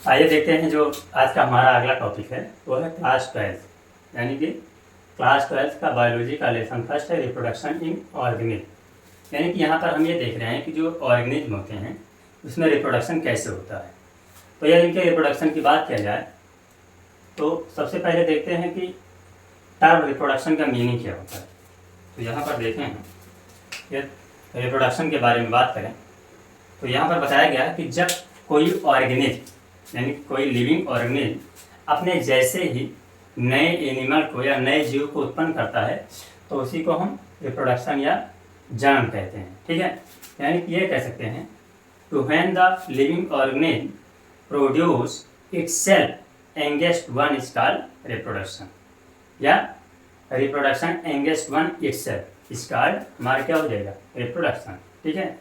आइए देखते हैं जो आज का हमारा अगला टॉपिक है वो है क्लास 12 यानी कि क्लास 12 का बायोलॉजी का लेसन फर्स्ट है रिप्रोडक्शन इन ऑर्गेनिज्म। यानी कि यहाँ पर हम ये देख रहे हैं कि जो ऑर्गेनिज्म होते हैं उसमें रिप्रोडक्शन कैसे होता है। तो यदि इनके रिप्रोडक्शन की बात किया जाए तो सबसे पहले देखते हैं कि टर्म रिप्रोडक्शन का मीनिंग क्या होता है। तो यहाँ पर देखें हम ये रिप्रोडक्शन के बारे में बात करें तो यहाँ पर बताया गया है कि जब कोई ऑर्गेनिज्म यानी कोई लिविंग ऑर्गेनिज्म अपने जैसे ही नए एनिमल को या नए जीव को उत्पन्न करता है तो उसी को हम रिप्रोडक्शन या जन्म कहते हैं। ठीक है, यानी कि ये कह सकते हैं to when the living organism produce itself against one is called reproduction या reproduction against one itself is called हमारा क्या हो जाएगा रिप्रोडक्शन। ठीक है,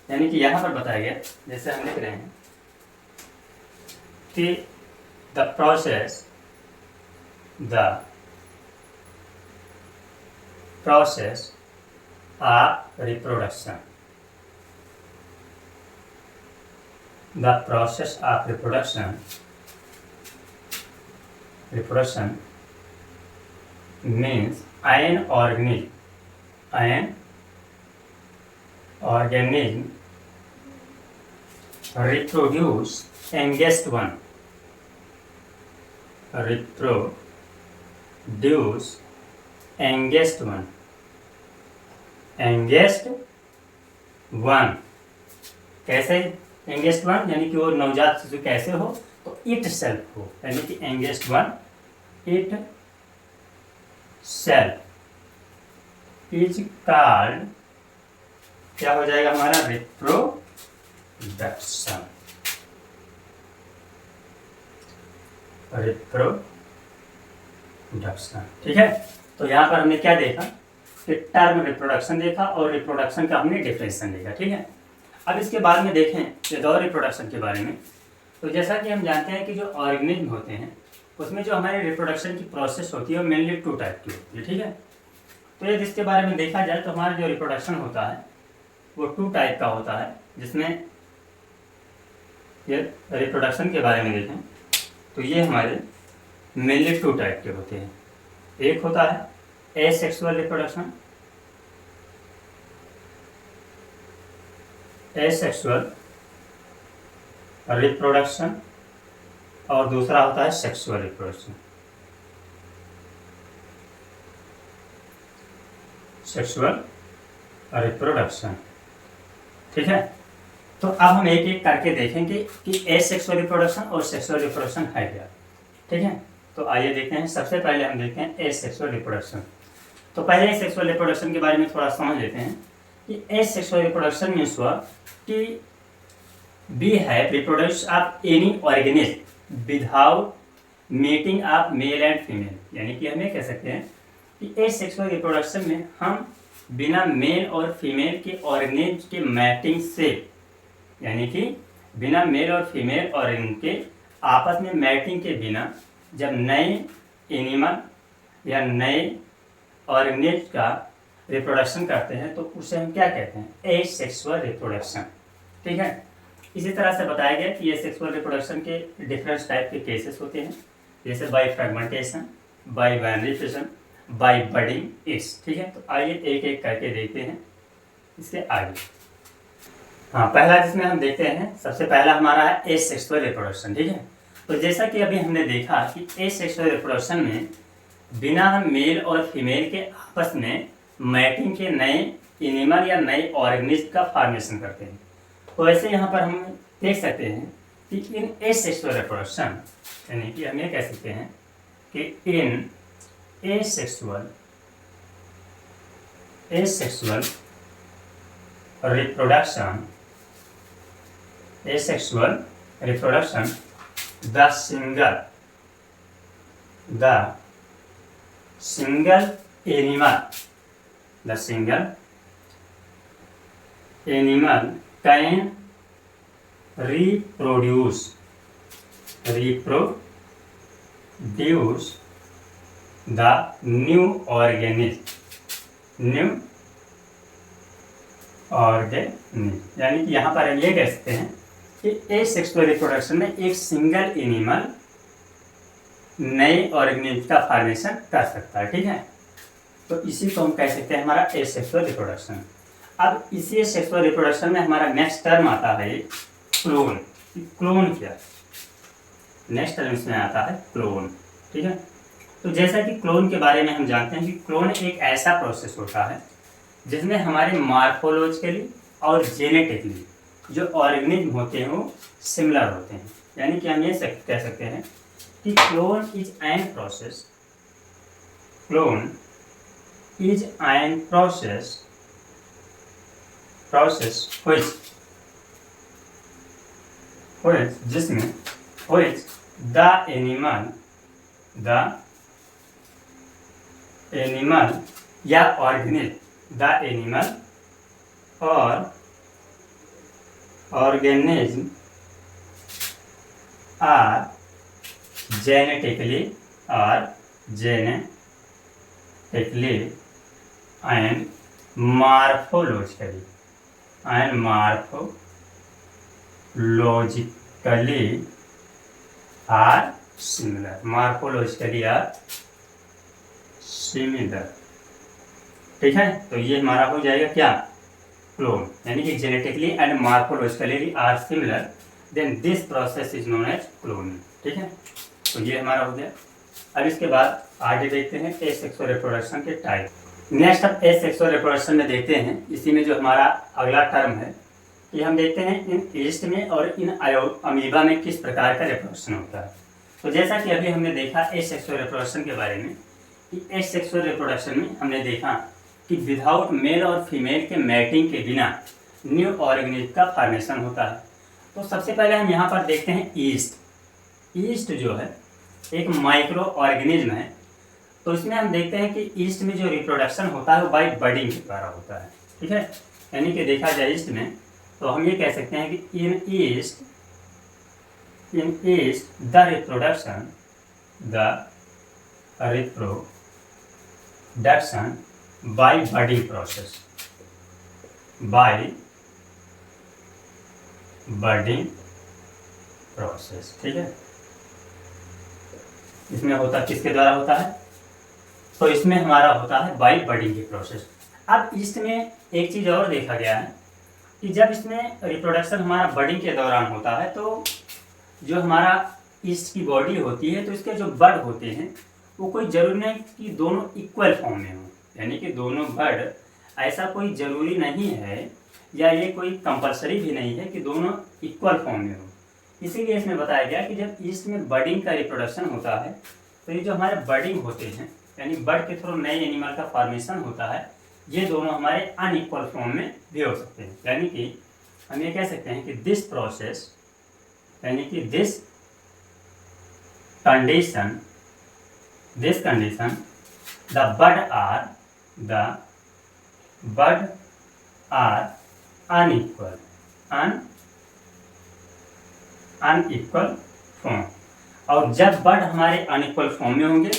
यानी कि यहाँ पर बताया गया जैसे हम लिख रहे हैं कि the process of reproduction means an organism reproduce engaged one कैसे एंगेस्ट वन यानी कि वो नवजात शिशु कैसे हो तो इट सेल्फ हो यानी कि against one itself is called क्या हो जाएगा हमारा रिप्रोडक्शन। ठीक है, तो यहाँ पर हमने क्या देखा कि टर्म रिप्रोडक्शन देखा और रिप्रोडक्शन का हमने डिफिनेशन देखा। ठीक है, अब इसके बाद में देखें विदाउट रिप्रोडक्शन के बारे में। तो जैसा कि हम जानते हैं कि जो ऑर्गेनिज्म होते हैं उसमें जो हमारे रिप्रोडक्शन की प्रोसेस होती है वो मेनली 2 टाइप की होती है। ठीक है, तो यदि इसके बारे में देखा जाए तो हमारा जो रिप्रोडक्शन होता है वो 2 टाइप का होता है, जिसमें ये रिप्रोडक्शन के बारे में देखें तो ये हमारे मेनली 2 टाइप के होते हैं। एक होता है एसेक्सुअल रिप्रोडक्शन, और दूसरा होता है सेक्सुअल रिप्रोडक्शन। ठीक है, तो अब हम एक एक करके देखेंगे कि एसेक्सुअल रिप्रोडक्शन और सेक्सुअल रिप्रोडक्शन है क्या। ठीक है, तो आइए देखते हैं। सबसे पहले हम देखते हैं एसेक्सुअल रिप्रोडक्शन। तो पहले एसेक्सुअल रिप्रोडक्शन के बारे में थोड़ा समझ लेते हैं कि एसेक्सुअल रिप्रोडक्शन मीन्स हुआ कि be have reproduce of any organism without meeting of male and female. यानी कि हम ये कह सकते हैं कि एसेक्सुअल रिप्रोडक्शन में हम बिना मेल और फीमेल के ऑर्गेनिज्म के मैटिंग से यानी कि बिना मेल और फीमेल ऑर्गेनिज्म के आपस में मैटिंग के बिना जब नए एनिमल या नए ऑर्गेनिज्म का रिप्रोडक्शन करते हैं तो उसे हम क्या कहते हैं एसेक्सुअल रिप्रोडक्शन। ठीक है, इसी तरह से बताया गया कि एसेक्सुअल रिप्रोडक्शन के डिफरेंट टाइप के केसेस होते हैं, जैसे बाय फ्रेगमेंटेशन, बाय वैनिफिकेशन, बाय बडिंग इट्स। ठीक है, तो आइए एक एक करके देखते हैं इसके आगे। हाँ, पहला जिसमें हम देखते हैं सबसे पहला हमारा है एसेक्सुअल रिप्रोडक्शन। ठीक है, तो जैसा कि अभी हमने देखा कि एसेक्सुअल रिप्रोडक्शन में बिना हम मेल और फीमेल के आपस में मैटिंग के नए एनिमल या नए ऑर्गेनिज्म का फॉर्मेशन करते हैं। तो ऐसे यहाँ पर हम देख सकते हैं कि इन एसेक्सुअल रिप्रोडक्शन यानी कि हम ये कह सकते हैं कि in asexual reproduction the single animal can reproduce the new organism यानी कि यहाँ पर हम ये कह सकते हैं कि एसेक्सुअल रिप्रोडक्शन में एक सिंगल एनिमल नए ऑर्गेनिज्म का फॉर्मेशन कर सकता है, ठीक है। तो इसी को हम कह सकते हैं हमारा एसेक्सुअल रिप्रोडक्शन। अब इसी सेक्सुअल रिप्रोडक्शन में हमारा नेक्स्ट टर्म आता है क्लोन। क्लोन क्या, नेक्स्ट टर्म इसमें आता है क्लोन, ठीक है। तो जैसा कि क्लोन के बारे में हम जानते हैं कि क्लोन एक ऐसा प्रोसेस होता है जिसमें हमारे मार्फोलॉजिकली और जेनेटिकली जो ऑर्गेनिज्म होते हैं वो सिमिलर होते हैं। यानी कि हम ये कह सकते हैं कि clone is an process, clone is an process जिसमें the animal या organism और organism are genetically and morphologically are similar, morphologically are similar, ठीक है। तो ये हमारा हो जाएगा क्या, क्लोन, यानी कि genetically and morphologically are similar, then this process is known as cloning, ठीक है। तो ये हमारा हो गया। अब इसके बाद आगे देखते हैं एसेक्सुअल रिप्रोडक्शन के टाइप। नेक्स्ट अब एसेक्सुअल रिप्रोडक्शन में देखते हैं, इसी में जो हमारा अगला टर्म है कि हम देखते हैं इन ईस्ट में और इन अमीबा में किस प्रकार का रिप्रोडक्शन होता है। तो जैसा कि अभी हमने देखा एसेक्सुअल रिप्रोडक्शन के बारे में कि एसेक्सुअल रिप्रोडक्शन में हमने देखा कि विदाउट मेल और फीमेल के मैटिंग के बिना न्यू ऑर्गेनिज्म का फॉर्मेशन होता है। तो सबसे पहले हम यहाँ पर देखते हैं ईस्ट। ईस्ट जो है एक माइक्रो ऑर्गेनिज्म है। तो इसमें हम देखते हैं कि ईस्ट में जो रिप्रोडक्शन होता है वो बाई बडिंग के द्वारा होता है, ठीक है। यानी कि देखा जाए ईस्ट में तो हम ये कह सकते हैं कि in yeast the reproduction by budding process, ठीक है। इसमें होता किसके द्वारा होता है, तो इसमें हमारा होता है बाय बडिंग की प्रोसेस। अब ईस्ट में एक चीज़ और देखा गया है कि जब इसमें रिप्रोडक्शन हमारा बडिंग के दौरान होता है तो जो हमारा ईस्ट की बॉडी होती है तो इसके जो बड होते हैं वो कोई ज़रूरी नहीं कि दोनों इक्वल फॉर्म में हो, यानी कि दोनों बड ऐसा कोई ज़रूरी नहीं है या ये कोई कंपलसरी भी नहीं है कि दोनों इक्वल फॉर्म में हो। इसीलिए इसमें बताया गया कि जब ईस्ट में बडिंग का रिप्रोडक्शन होता है तो ये जो हमारे बडिंग होते हैं यानी बड के थ्रू नए एनिमल का फॉर्मेशन होता है, ये दोनों हमारे अनइक्वल फॉर्म में भी हो सकते हैं। यानी कि हम ये कह सकते हैं कि दिस प्रोसेस यानी कि this condition the bud are unequal form. और जब बड हमारे अनइक्वल फॉर्म में होंगे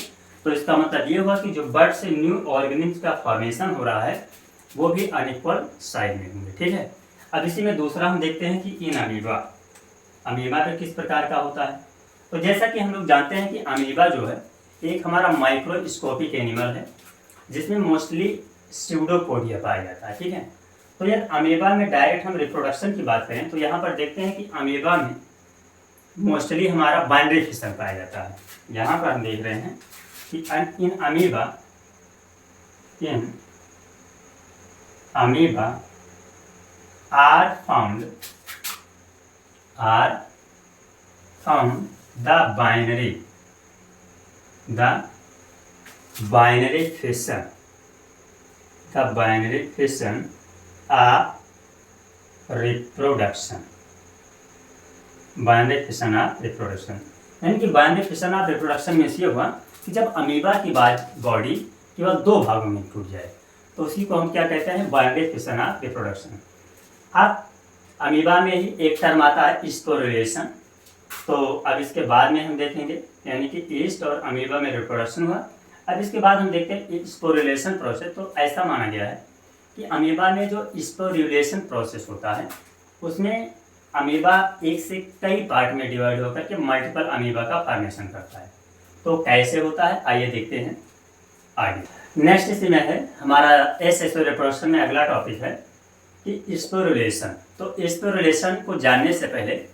तो इसका मतलब ये हुआ कि जो बड से न्यू ऑर्गेनिज्म का फॉर्मेशन हो रहा है वो भी अनइक्वल साइज में होंगे, ठीक है। अब इसी में दूसरा हम देखते हैं कि इन अमीबा पे किस प्रकार का होता है। तो जैसा कि हम लोग जानते हैं कि अमीबा जो है एक हमारा माइक्रोस्कोपिक एनिमल है जिसमें मोस्टली स्यूडोपोडिया पाया जाता है, ठीक है। तो यदि अमीबा में डायरेक्ट हम रिप्रोडक्शन की बात करें तो यहाँ पर देखते हैं कि अमीबा में मोस्टली हमारा बाइनरी फिशन पाया जाता है। यहाँ पर हम देख रहे हैं कि in amoeba are found the binary fission of reproduction. Binary fission of reproduction यानी कि बाइनरी फिशन ऑफ रिप्रोडक्शन में ये हुआ कि जब अमीबा की बॉडी केवल दो भागों में टूट जाए तो उसी को हम क्या कहते हैं, बाइनरी फिशन ऑफ रिप्रोडक्शन। अब अमीबा में ही एक टर्म आता है स्पोरुलेशन। तो अब इसके बाद में हम देखेंगे यानी कि ईस्ट और अमीबा में रिप्रोडक्शन हुआ। अब इसके बाद हम देखते हैं स्पोरुलेशन प्रोसेस। तो ऐसा माना गया है कि अमीबा में जो स्पोरुलेशन प्रोसेस होता है उसमें अमीबा एक से कई पार्ट में डिवाइड होकर के मल्टीपल अमीबा का फॉर्मेशन करता है। तो कैसे होता है आइए देखते हैं आगे। नेक्स्ट इसमें है हमारा एसेक्सुअल रिप्रोडक्शन में अगला टॉपिक है कि स्पोरुलेशन। तो स्पोरुलेशन को जानने से पहले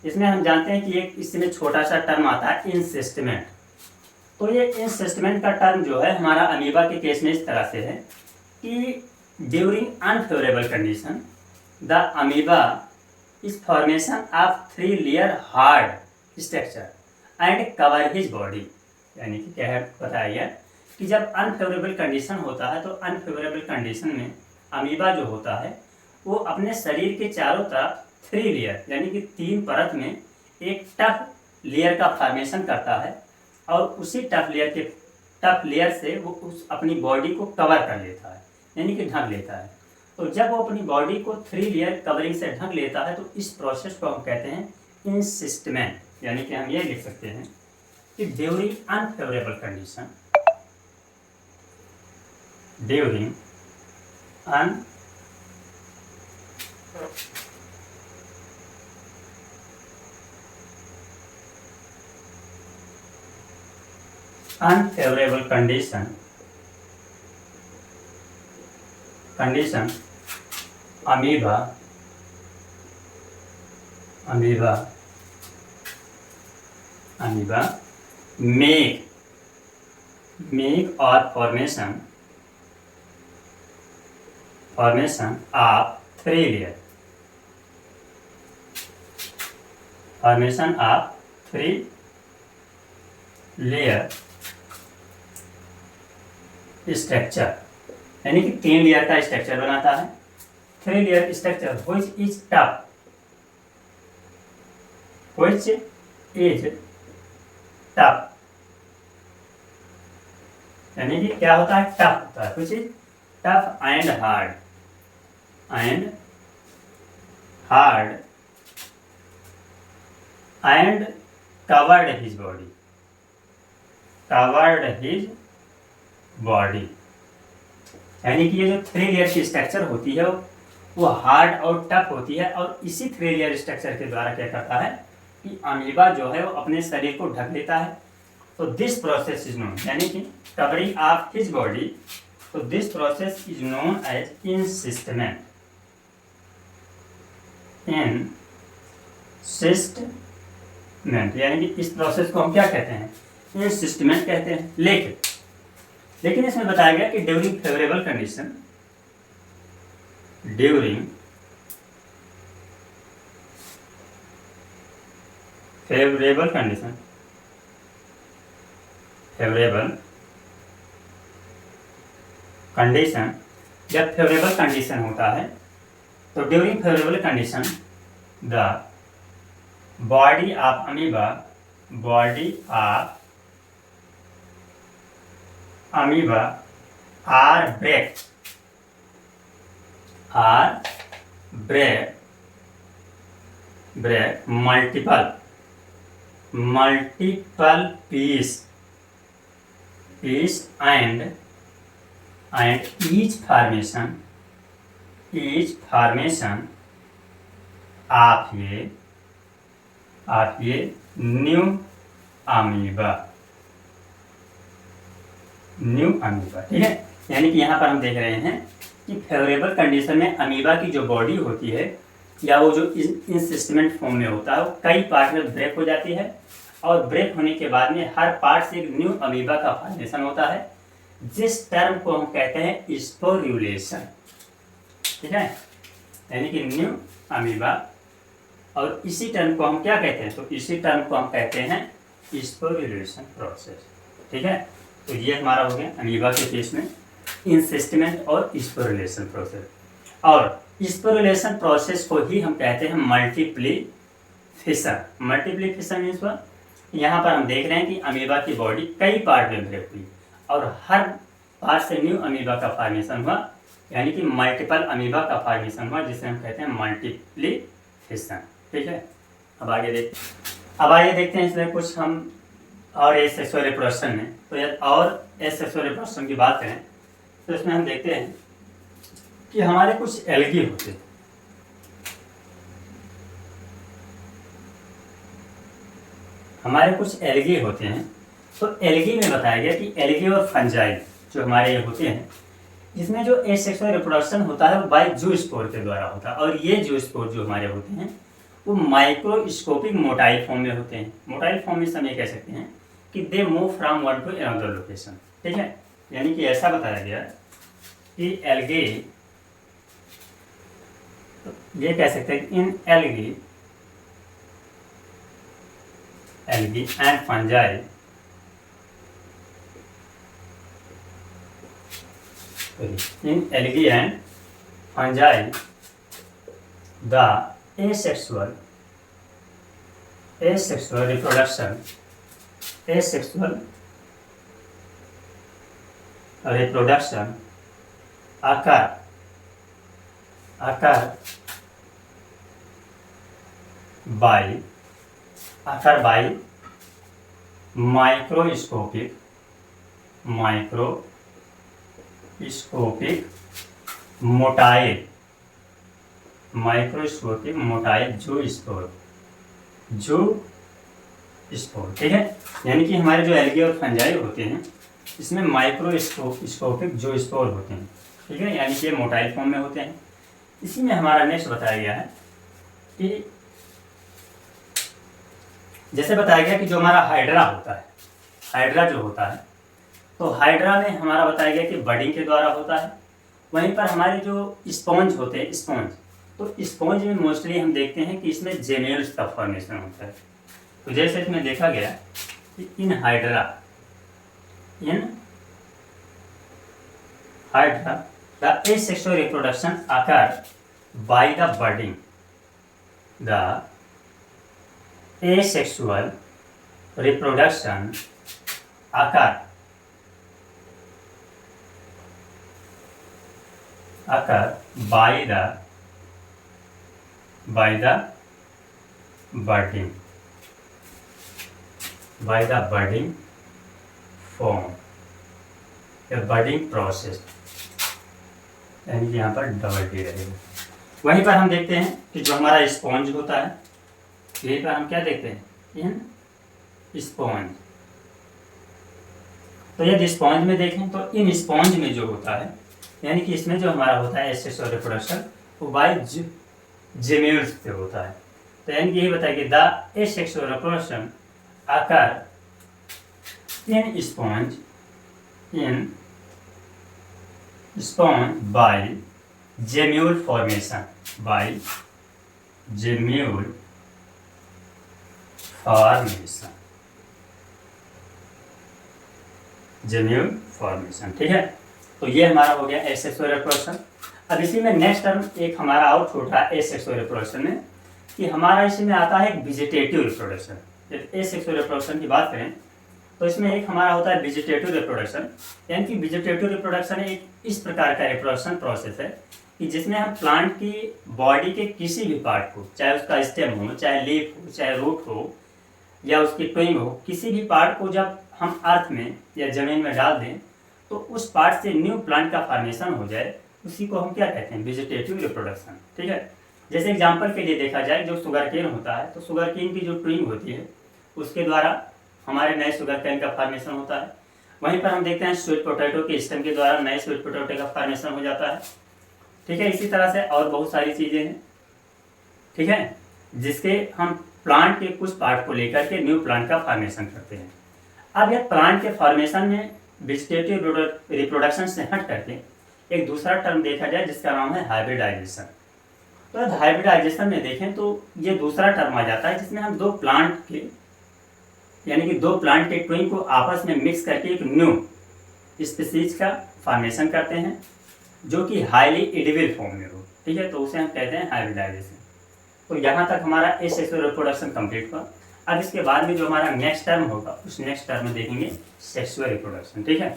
इसमें हम जानते हैं कि एक इसमें छोटा सा टर्म आता है इंसिस्टमेंट। तो ये इंसिस्टमेंट का टर्म जो है हमारा अमीबा के केस में इस तरह से है कि during unfavourable condition the amoeba is formation of 3 layer hard structure and cover his body. यानी कि क्या है बताइए कि जब अनफेवरेबल कंडीशन होता है तो अनफेवरेबल कंडीशन में अमीबा जो होता है वो अपने शरीर के चारों तरफ 3 लेयर यानी कि 3 परत में एक टफ लेयर का फॉर्मेशन करता है और उसी टफ लेयर से वो उस अपनी बॉडी को कवर कर लेता है यानी कि ढक लेता है। तो जब वो अपनी बॉडी को 3 लेयर कवरिंग से ढक लेता है तो इस प्रोसेस को हम कहते हैं इंसिस्टमेंट। यानी कि हम ये लिख सकते हैं कि during unfavourable condition during unfavorable condition amoeba make or formation of 3 layer structure यानी कि 3 लेयर का स्ट्रक्चर बनाता है। 3 layer structure which is tough यानी कि क्या होता है टफ होता है which is tough and hard and covered his body. यानी कि ये जो 3 लेयर की स्ट्रक्चर होती है वो हार्ड और टफ होती है और इसी 3 लेयर स्ट्रक्चर के द्वारा क्या करता है कि अमीबा जो है वो अपने शरीर को ढक लेता है। तो दिस प्रोसेस इज नोन यानी कि कवरिंग ऑफ हिज बॉडी। तो this process is known as encystment यानी कि इस प्रोसेस को हम क्या कहते हैं इंसिस्टमेंट कहते हैं। लेकिन इसमें बताया गया कि ड्यूरिंग फेवरेबल कंडीशन जब फेवरेबल कंडीशन होता है तो during favourable condition the body of amoeba are break multiple piece and each formation of ये न्यू अमीबा ठीक है। यानी कि यहाँ पर हम देख रहे हैं कि फेवरेबल कंडीशन में अमीबा की जो बॉडी होती है या वो जो इंसिस्टमेंट फॉर्म में होता है वो कई पार्ट में ब्रेक हो जाती है और ब्रेक होने के बाद में हर पार्ट से एक न्यू अमीबा का फॉर्मेशन होता है जिस टर्म को हम कहते हैं स्पोरुलेशन। ठीक है, यानी कि न्यू अमीबा और इसी टर्म को हम क्या कहते हैं तो इसी टर्म को हम कहते हैं स्पोरुलेशन प्रोसेस। ठीक है, तो ये हमारा हो गया अमीबा के केस में इंसिस्टमेंट और स्पोरुलेशन प्रोसेस। और स्पोरुलेशन प्रोसेस को ही हम कहते हैं मल्टीप्लीफिशन। मल्टीप्लीफिशन मीन्स यहाँ पर हम देख रहे हैं कि अमीबा की बॉडी कई पार्ट में ब्रेक हुई और हर पार्ट से न्यू अमीबा का फॉर्मेशन हुआ, यानी कि मल्टीपल अमीबा का फॉर्मेशन हुआ जिसे हम कहते हैं मल्टीप्लीफिशन। ठीक है, अब आइए देखते हैं इसमें कुछ हम और एसेक्सुअल रिप्रोडक्शन में। तो और एसेक्सुअल रिप्रोडक्शन की बात करें तो इसमें हम देखते हैं कि हमारे कुछ एल्गी होते हैं। हमारे कुछ एल्गी होते हैं, तो एल्गी में बताया गया कि एल्गी और फंजाई जो हमारे ये होते हैं, जिसमें जो एसेक्सुअल रिप्रोडक्शन होता है वो बाय जूस्पोर के द्वारा होता है। और ये जूस्पोर जो हमारे होते हैं वो माइक्रोस्कोपिक मोटाइल फॉर्म में होते हैं। मोटाइल फॉर्म में हम ये कह सकते हैं कि they move from one two another location, ठीक है। यानी कि ऐसा बताया गया कि एल्गी, ये कह सकते हैं कि in algae and fungi in algae and fungi the asexual reproduction occur by microscopic motile zoospore, ठीक है। यानी कि हमारे जो एल्गी और फंजाई होते हैं इसमें माइक्रोस्कोपिक जूस्पोर होते हैं, ठीक है। यानी कि मोटाइल फॉर्म में होते हैं। इसी में हमारा नेक्स्ट बताया गया है कि जैसे बताया गया कि जो हमारा हाइड्रा होता है, हाइड्रा जो होता है, तो हाइड्रा में हमारा बताया गया कि बडिंग के द्वारा होता है। वहीं पर हमारे जो स्पॉन्ज होते हैं, तो स्पॉन्ज में मोस्टली हम देखते हैं कि इसमें जेम्यूल्स का फॉर्मेशन होता है। तो जैसे इसमें देखा गया कि in hydra the asexual reproduction occur by the budding, the asexual reproduction occur by the budding form, या budding process, यानी कि यहाँ पर डबल डी रहेगा। वहीं पर हम देखते हैं कि जो हमारा स्पॉन्ज होता है, यहीं पर हम क्या देखते हैं, इन स्पॉन्ज। तो यदि स्पॉन्ज में देखें तो इन स्पॉन्ज में जो होता है, यानी कि इसमें जो हमारा होता है एसेक्सुअल रिप्रोडक्शन वो बाय जेम्यूल्स पे होता है। तो यानी कि यही बताया कि the asexual reproduction occur in sponge by gemmule formation, ठीक है। तो ये हमारा हो गया एसेक्सुअल रिप्रोडक्शन। अब इसी में नेक्स्ट टर्म एक हमारा और छोटा एसेक्सुअल रिप्रोडक्शन में कि हमारा इसमें आता है वेजिटेटिव रिप्रोडक्शन। जब एसेक्सुअल रिप्रोडक्शन की बात करें तो इसमें एक हमारा होता है वेजिटेटिव रिप्रोडक्शन। यानी कि वेजिटेटिव रिप्रोडक्शन एक इस प्रकार का रिप्रोडक्शन प्रोसेस है कि जिसमें हम प्लांट की बॉडी के किसी भी पार्ट को, चाहे उसका स्टेम हो, चाहे लीफ हो, चाहे रूट हो, या उसकी ट्विंग हो, किसी भी पार्ट को जब हम अर्थ में या जमीन में डाल दें तो उस पार्ट से न्यू प्लांट का फॉर्मेशन हो जाए, उसी को हम क्या कहते हैं, वेजिटेटिव रिप्रोडक्शन, ठीक है। जैसे एग्जांपल के लिए देखा जाए, जो शुगर केन होता है, तो शुगर केन की जो ट्विंग होती है उसके द्वारा हमारे नए शुगर केन का फॉर्मेशन होता है। वहीं पर हम देखते हैं स्वीट पोटैटो के स्टेम के द्वारा नए स्वीट पोटैटो का फॉर्मेशन हो जाता है, ठीक है। इसी तरह से और बहुत सारी चीज़ें हैं, ठीक है, जिसके हम प्लांट के कुछ पार्ट को लेकर के न्यू प्लांट का फॉर्मेशन करते हैं। अब यह प्लांट के फॉर्मेशन में वेजिटेटिव रिप्रोडक्शन से हट करके एक दूसरा टर्म देखा जाए जिसका नाम है हाइब्रिडाइजेशन। तो हाइब्रिडाइजेशन में देखें तो ये दूसरा टर्म आ जाता है जिसमें हम दो प्लांट के, यानी कि दो प्लांट के ट्विन को आपस में मिक्स करके एक न्यू स्पीसीज का फॉर्मेशन करते हैं जो कि हाईली एडिबल फॉर्म में हो, ठीक है। तो उसे हम कहते हैं हाइब्रिडाइजेशन। तो यहाँ तक हमारा एसेक्सुअल रिप्रोडक्शन कंप्लीट हुआ। अब इसके बाद में जो हमारा नेक्स्ट टर्म होगा उस नेक्स्ट टर्म में देखेंगे सेक्सुअल रिप्रोडक्शन, ठीक है।